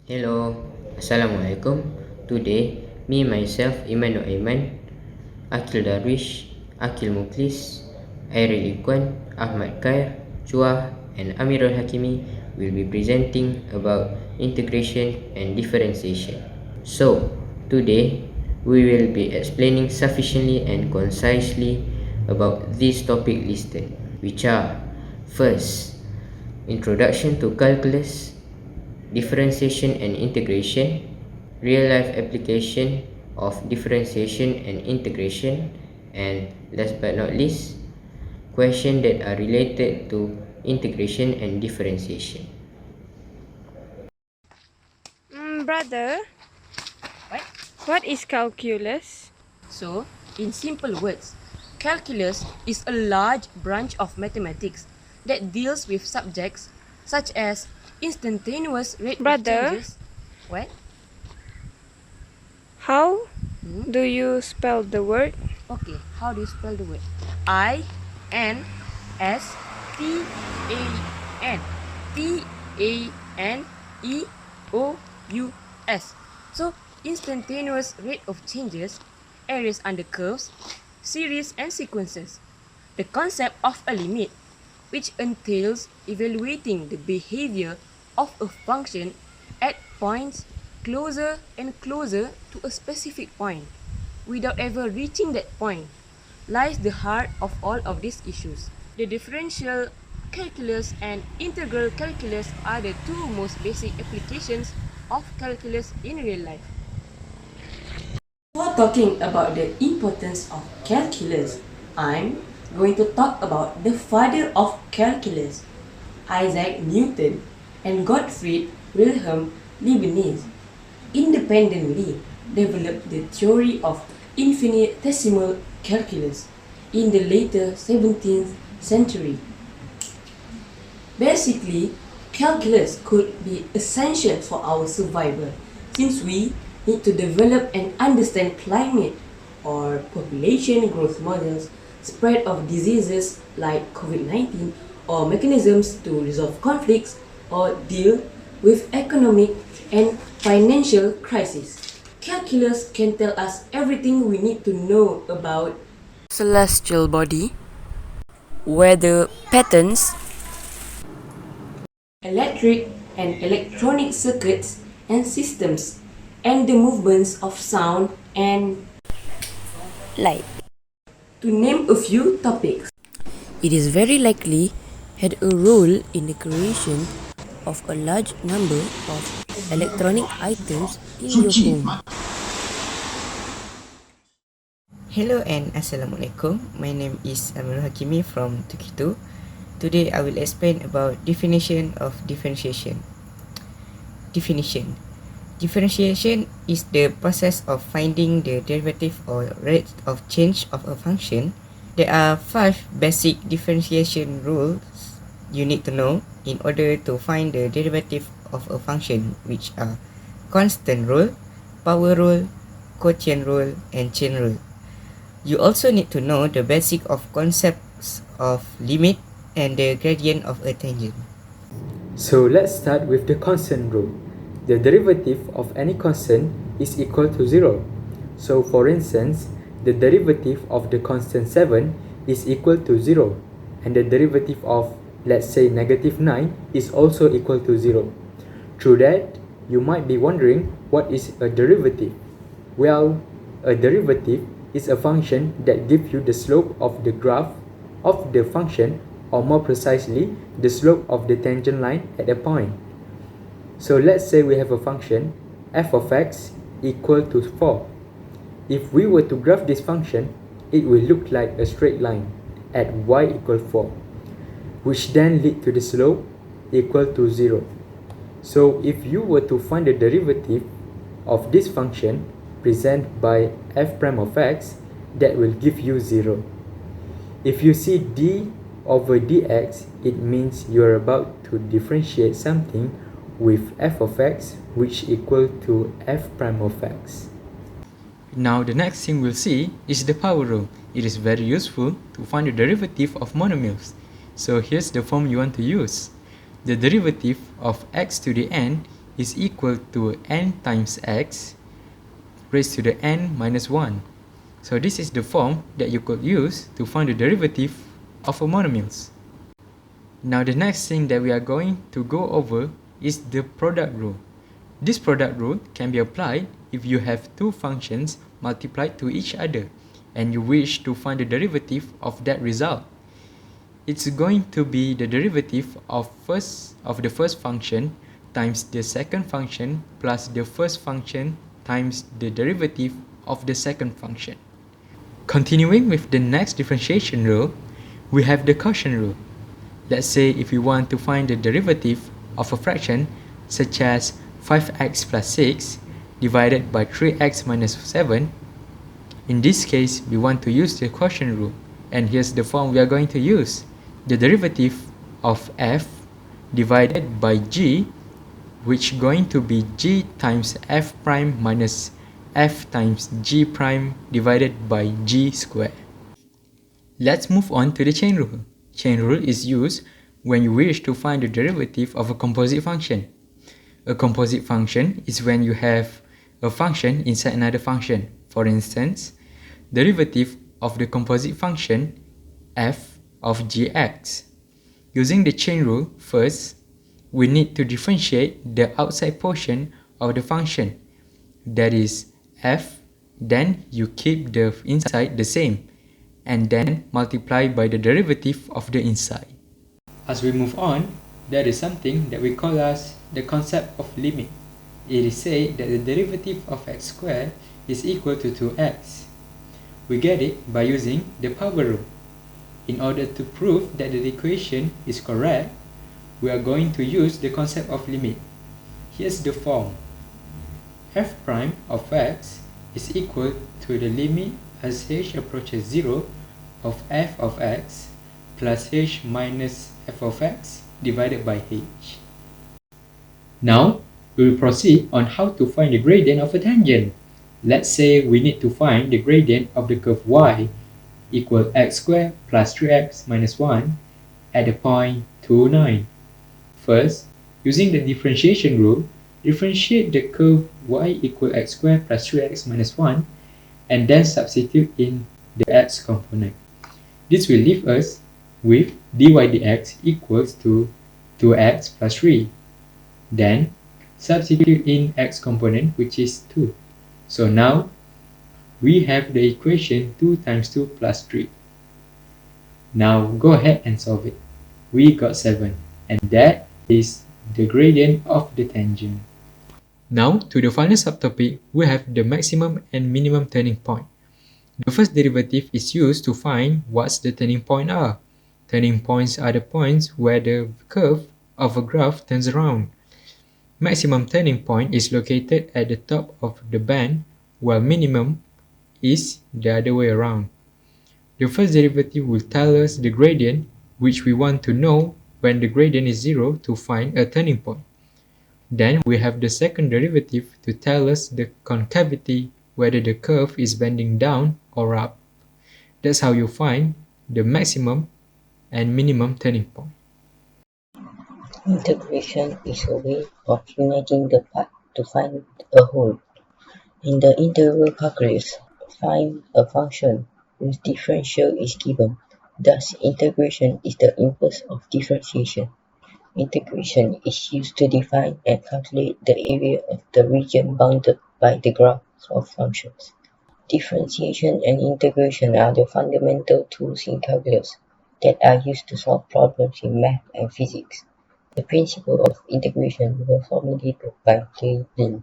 Hello, Assalamualaikum. Today, me myself, Iman, Aqil Darwish, Aqil Mukhlis, Airell Ikhwan, Ahmad Khayr, Chua, and Amirul Hakimi will be presenting about integration and differentiation. So, today we will be explaining sufficiently and concisely about this topic listed, which are: first, introduction to calculus, differentiation and integration, real-life application of differentiation and integration, and last but not least, questions that are related to integration and differentiation. Brother, What? what is calculus? So, in simple words, calculus is a large branch of mathematics that deals with subjects such as instantaneous rate of Brother? changes. What? How do you spell the word? Okay, how do you spell the word? I N S T A N T A N E O U S. So, instantaneous rate of changes, areas under curves, series and sequences. The concept of a limit, which entails evaluating the behavior of a function at points closer and closer to a specific point, without ever reaching that point, lies the heart of all of these issues. The differential calculus and integral calculus are the two most basic applications of calculus in real life. Before talking about the importance of calculus, I'm going to talk about the father of calculus, Isaac Newton and Gottfried Wilhelm Leibniz, independently developed the theory of infinitesimal calculus in the later 17th century. Basically, calculus could be essential for our survival since we need to develop and understand climate or population growth models, spread of diseases like COVID-19, or mechanisms to resolve conflicts or deal with economic and financial crises. Calculus can tell us everything we need to know about celestial body, weather patterns, electric and electronic circuits and systems, and the movements of sound and light, to name a few topics. It is very likely had a role in the creation of a large number of electronic items in your home. Hello and Assalamualaikum. My name is Amirul Hakimi from Turkey 2. Today I will explain about definition of differentiation. Definition. Differentiation is the process of finding the derivative or rate of change of a function. There are 5 basic differentiation rules you need to know in order to find the derivative of a function, which are constant rule, power rule, quotient rule, and chain rule. You also need to know the basic of concepts of limit and the gradient of a tangent. So let's start with the constant rule. The derivative of any constant is equal to 0. So for instance, the derivative of the constant 7 is equal to 0, and the derivative of, let's say, negative 9 is also equal to 0. Through that, you might be wondering, what is a derivative? Well, a derivative is a function that gives you the slope of the graph of the function, or more precisely, the slope of the tangent line at a point. So let's say we have a function f of x equal to 4. If we were to graph this function, it will look like a straight line at y equal 4, which then lead to the slope equal to 0. So if you were to find the derivative of this function present by f prime of x, that will give you 0. If you see d over dx, it means you are about to differentiate something with f of x, which equal to f prime of x. Now the next thing we'll see is the power rule. It is very useful to find the derivative of monomials. So here's the form you want to use. The derivative of x to the n is equal to n times x raised to the n minus 1. So this is the form that you could use to find the derivative of a monomials. Now the next thing that we are going to go over is the product rule. This product rule can be applied if you have two functions multiplied to each other and you wish to find the derivative of that result. It's going to be the derivative of the first function times the second function plus the first function times the derivative of the second function. Continuing with the next differentiation rule, we have the quotient rule. Let's say if we want to find the derivative of a fraction such as 5x plus 6 divided by 3x minus 7, in this case we want to use the quotient rule, and here's the form we are going to use. The derivative of f divided by g, which going to be g times f prime minus f times g prime divided by g squared. Let's move on to the chain rule. Chain rule is used when you wish to find the derivative of a composite function. A composite function is when you have a function inside another function. For instance, derivative of the composite function f of gx. Using the chain rule, first, we need to differentiate the outside portion of the function, that is f, then you keep the inside the same, and then multiply by the derivative of the inside. As we move on, there is something that we call as the concept of limit. It is said that the derivative of x squared is equal to 2x. We get it by using the power rule. In order to prove that the equation is correct, we are going to use the concept of limit. Here's the form. F prime of x is equal to the limit as h approaches 0 of f of x plus h minus f of x divided by h. Now, we will proceed on how to find the gradient of a tangent. Let's say we need to find the gradient of the curve y equal x squared plus 3x minus 1 at the point 2, 9. First, using the differentiation rule, differentiate the curve y equal x squared plus 3x minus 1 and then substitute in the x component. This will leave us with dy dx equals to 2x plus 3. Then, substitute in x component, which is 2. So now, we have the equation 2 times 2 plus 3. Now, go ahead and solve it. We got 7, and that is the gradient of the tangent. Now, to the final subtopic, we have the maximum and minimum turning point. The first derivative is used to find what the turning point are. Turning points are the points where the curve of a graph turns around. Maximum turning point is located at the top of the band, while minimum is the other way around. The first derivative will tell us the gradient, which we want to know when the gradient is 0 to find a turning point. Then we have the second derivative to tell us the concavity, whether the curve is bending down or up. That's how you find the maximum and minimum turning point. Integration is a way of uniting the part to find a whole. In the integral calculus, find a function whose differential is given. Thus, integration is the inverse of differentiation. Integration is used to define and calculate the area of the region bounded by the graphs of functions. Differentiation and integration are the fundamental tools in calculus that are used to solve problems in math and physics. The principle of integration was formulated by Airell.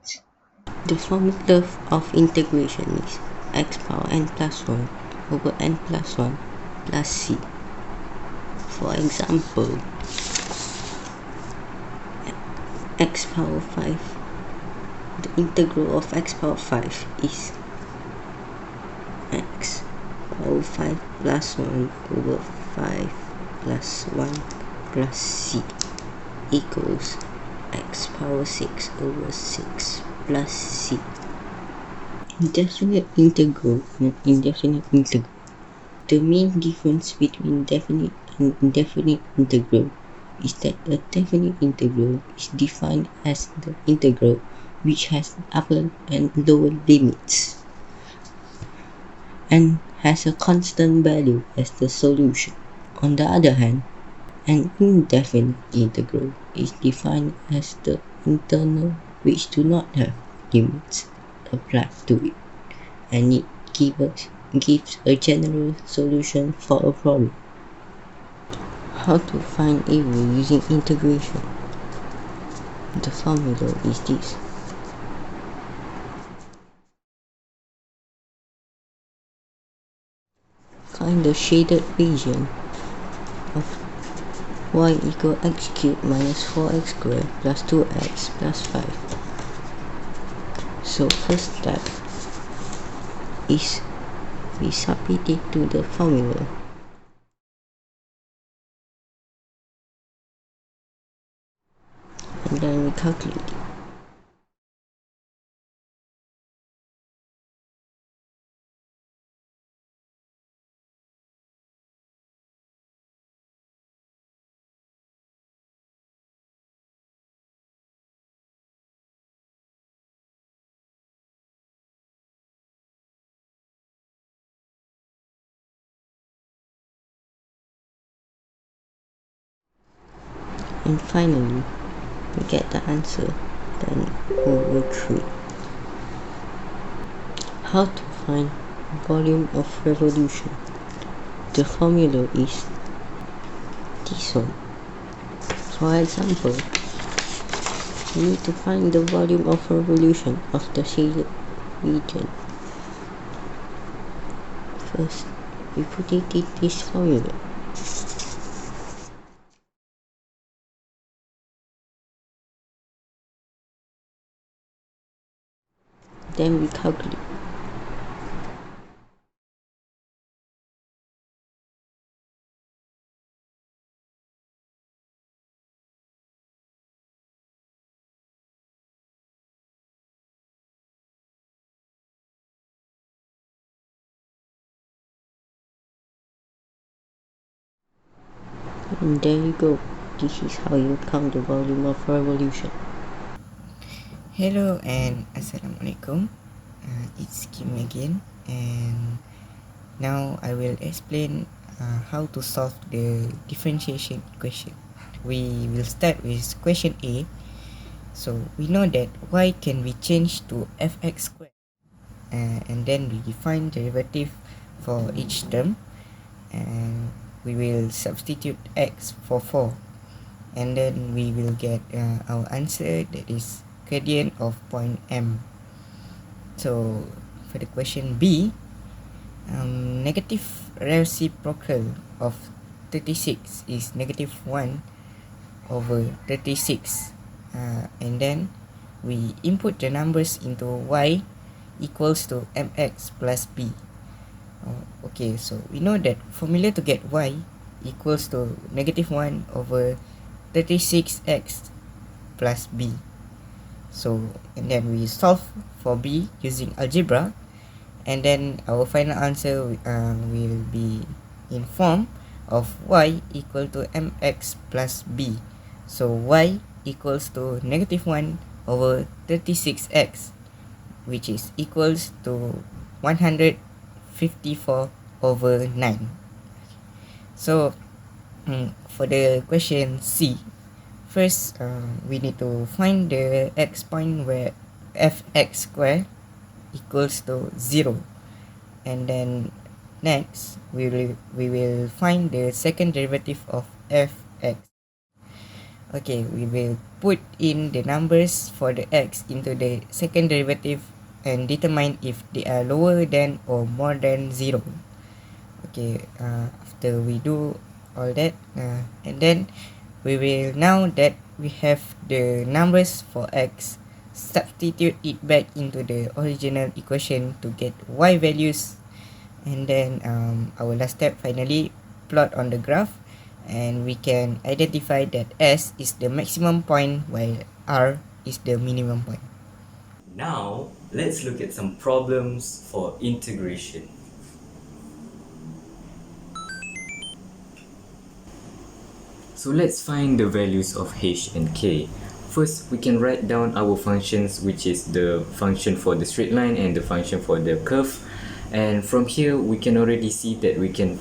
The formula of integration is x power n plus 1 over n plus 1 plus c. For example, x power 5, the integral of x power 5 is x power 5 plus 1 over 5 plus 1 plus c equals x power 6 over 6 plus c. Definite integral and indefinite integral. The main difference between definite and indefinite integral is that a definite integral is defined as the integral which has upper and lower limits and has a constant value as the solution. On the other hand, an indefinite integral is defined as the integral which do not have limits applied to it, and it gives a general solution for a problem. How to find area using integration? The formula is this. Find the shaded region of y equal x cubed minus 4x squared plus 2x plus 5. So first step is we submit it to the formula. And then we calculate it. And finally, we get the answer, then over 3. How to find volume of revolution? The formula is this one. For example, we need to find the volume of revolution of the shaded region. First, we put it in this formula. Then we calculate. And there you go. This is how you count the volume of revolution. Hello and Assalamualaikum. It's Kim again, and now I will explain how to solve the differentiation equation. We will start with question A. So we know that y can be changed to fx squared, and then we define derivative for each term, and we will substitute x for 4, and then we will get our answer, that is gradient of point M. So for the question B, negative reciprocal of 36 is negative 1 over 36, and then we input the numbers into y equals to mx plus b. Okay, so we know that formula to get y equals to negative 1 over 36x plus b. So, and then we solve for b using algebra, and then our final answer will be in form of y equal to mx plus b. So y equals to negative 1 over 36x, which is equals to 154 over 9. So for the question C, first we need to find the x point where fx squared equals to 0, and then next we will find the second derivative of fx. Okay, we will put in the numbers for the x into the second derivative and determine if they are lower than or more than 0. Okay, after we do all that, and then we will, now that we have the numbers for x, substitute it back into the original equation to get y values, and then our last step, finally plot on the graph, and we can identify that S is the maximum point while R is the minimum point. Now, let's look at some problems for integration. So let's find the values of h and k. First, we can write down our functions, which is the function for the straight line and the function for the curve. And from here, we can already see that we can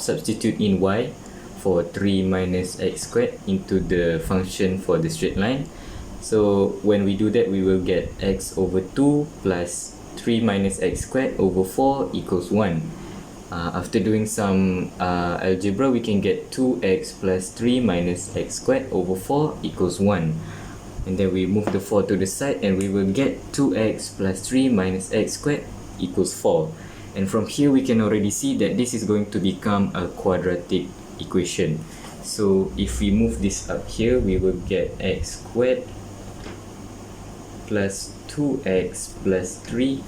substitute in y for 3 minus x squared into the function for the straight line. So when we do that, we will get x over 2 plus 3 minus x squared over 4 equals 1. After doing some algebra, we can get 2x plus 3 minus x squared over 4 equals 1. And then we move the 4 to the side and we will get 2x plus 3 minus x squared equals 4. And from here, we can already see that this is going to become a quadratic equation. So if we move this up here, we will get x squared plus 2x plus 3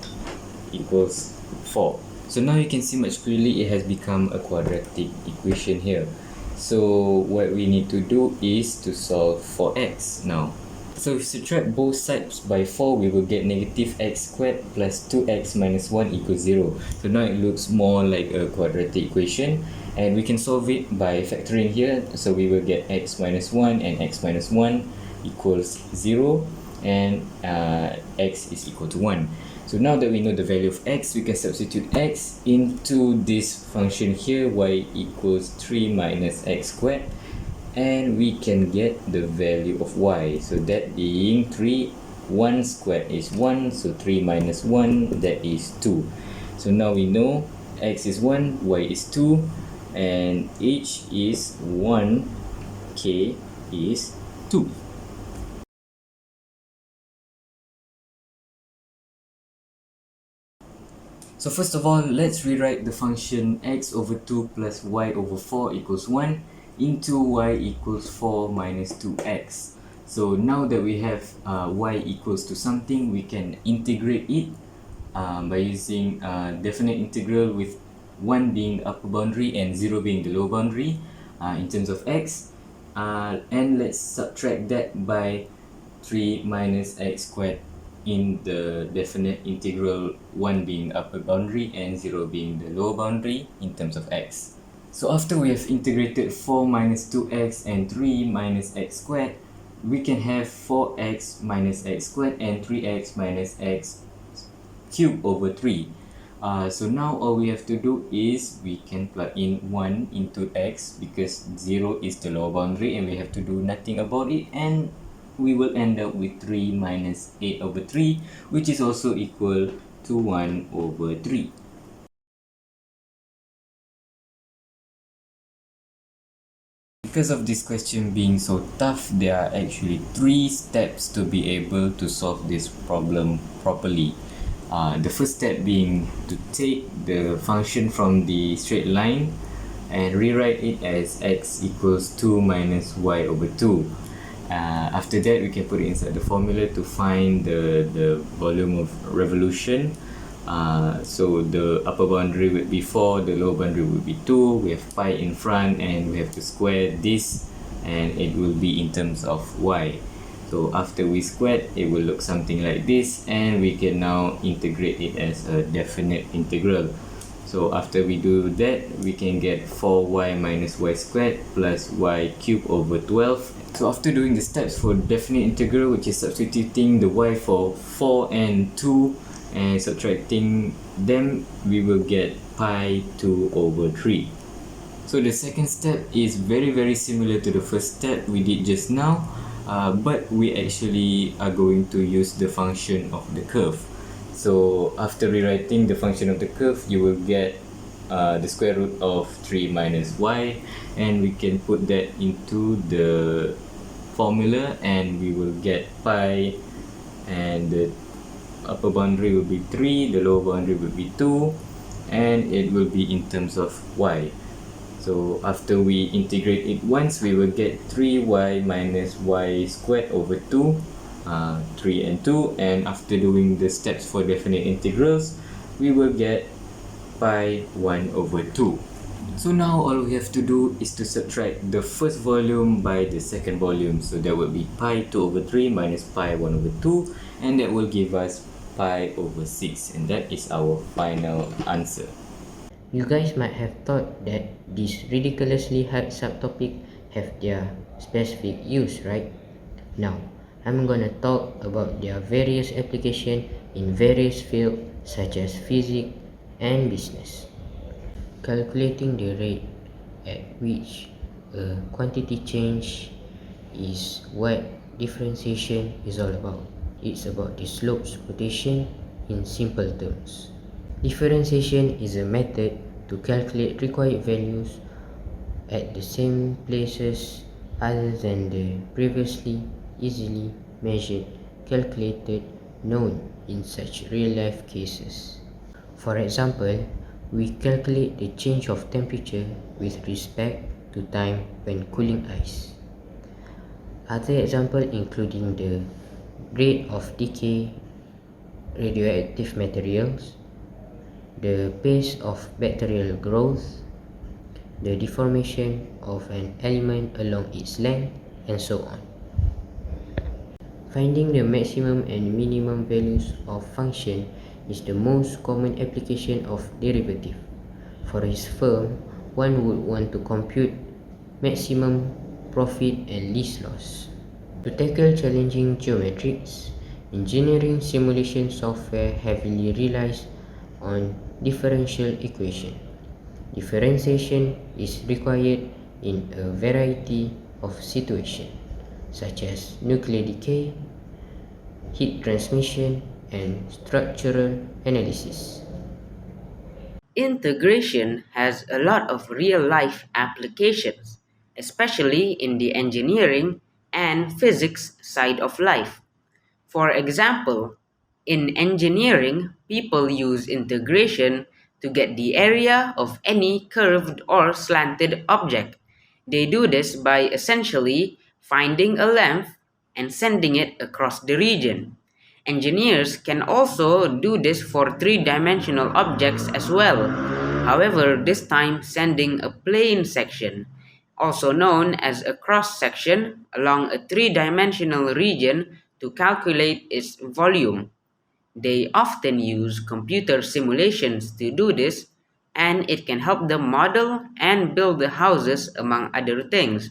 equals 4. So now you can see much clearly it has become a quadratic equation here. So what we need to do is to solve for x now. So if we subtract both sides by 4, we will get negative x squared plus 2x minus 1 equals 0. So now it looks more like a quadratic equation, and we can solve it by factoring here. So we will get x minus 1 and x minus 1 equals 0, and x is equal to 1. So now that we know the value of x, we can substitute x into this function here, y equals 3 minus x squared, and we can get the value of y. So that being 3, 1 squared is 1, so 3 minus 1, that is 2. So now we know x is 1, y is 2, and h is 1, k is 2. So first of all, let's rewrite the function x over 2 plus y over 4 equals 1 into y equals 4 minus 2x. So now that we have y equals to something, we can integrate it by using definite integral with 1 being the upper boundary and 0 being the lower boundary in terms of x. And let's subtract that by 3 minus x squared in the definite integral, 1 being the upper boundary and 0 being the lower boundary in terms of x. So after we have integrated 4 minus 2x and 3 minus x squared, we can have 4x minus x squared and 3x minus x cubed over 3. So now all we have to do is we can plug in 1 into x because 0 is the lower boundary and we have to do nothing about it, and we will end up with 3 minus 8 over 3, which is also equal to 1 over 3. Because of this question being so tough, there are actually 3 steps to be able to solve this problem properly. The first step being to take the function from the straight line and rewrite it as x equals 2 minus y over 2. After that, we can put it inside the formula to find the volume of revolution. So the upper boundary would be 4, the lower boundary would be 2, we have pi in front and we have to square this, and it will be in terms of y. So after we squared, it will look something like this, and we can now integrate it as a definite integral. So after we do that, we can get 4y minus y squared plus y cubed over 12. So after doing the steps for definite integral, which is substituting the y for 4 and 2 and subtracting them, we will get pi 2 over 3. So the second step is very similar to the first step we did just now, but we actually are going to use the function of the curve. So after rewriting the function of the curve, you will get the square root of 3 minus y, and we can put that into the formula and we will get pi, and the upper boundary will be 3, the lower boundary will be 2, and it will be in terms of y. So after we integrate it once, we will get 3y minus y squared over 2, 3 and 2, and after doing the steps for definite integrals, we will get pi 1 over 2. So now all we have to do is to subtract the first volume by the second volume. So that will be pi 2 over 3 minus pi 1 over 2, and that will give us pi over 6, and that is our final answer. You guys might have thought that this ridiculously hard subtopic have their specific use, right? Now, I'm gonna talk about their various application in various fields such as physics and business. Calculating the rate at which a quantity change is what differentiation is all about. It's about the slope's rotation in simple terms. Differentiation is a method to calculate required values at the same places other than the previously easily measured, calculated, known in such real-life cases. For example, we calculate the change of temperature with respect to time when cooling ice. Other examples including the rate of decay radioactive materials, the pace of bacterial growth, the deformation of an element along its length, and so on. Finding the maximum and minimum values of function is the most common application of derivative. For his firm, one would want to compute maximum profit and least loss. To tackle challenging geometrics, engineering simulation software heavily relies on differential equation. Differentiation is required in a variety of situations, such as nuclear decay, heat transmission, and structural analysis. Integration has a lot of real-life applications, especially in the engineering and physics side of life. For example, in engineering, people use integration to get the area of any curved or slanted object. They do this by essentially finding a length and sending it across the region. Engineers can also do this for three-dimensional objects as well. However, this time sending a plane section, also known as a cross-section, along a three-dimensional region to calculate its volume. They often use computer simulations to do this, and it can help them model and build the houses, among other things.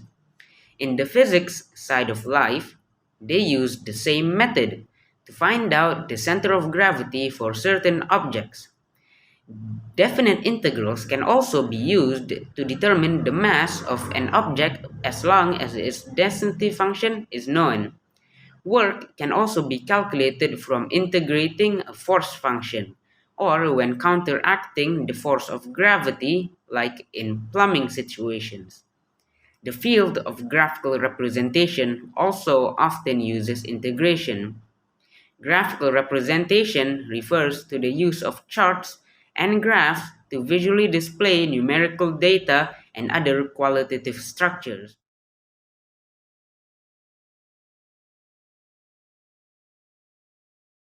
In the physics side of life, they use the same method to find out the center of gravity for certain objects. Definite integrals can also be used to determine the mass of an object as long as its density function is known. Work can also be calculated from integrating a force function, or when counteracting the force of gravity, like in plumbing situations. The field of graphical representation also often uses integration. Graphical representation refers to the use of charts and graphs to visually display numerical data and other qualitative structures.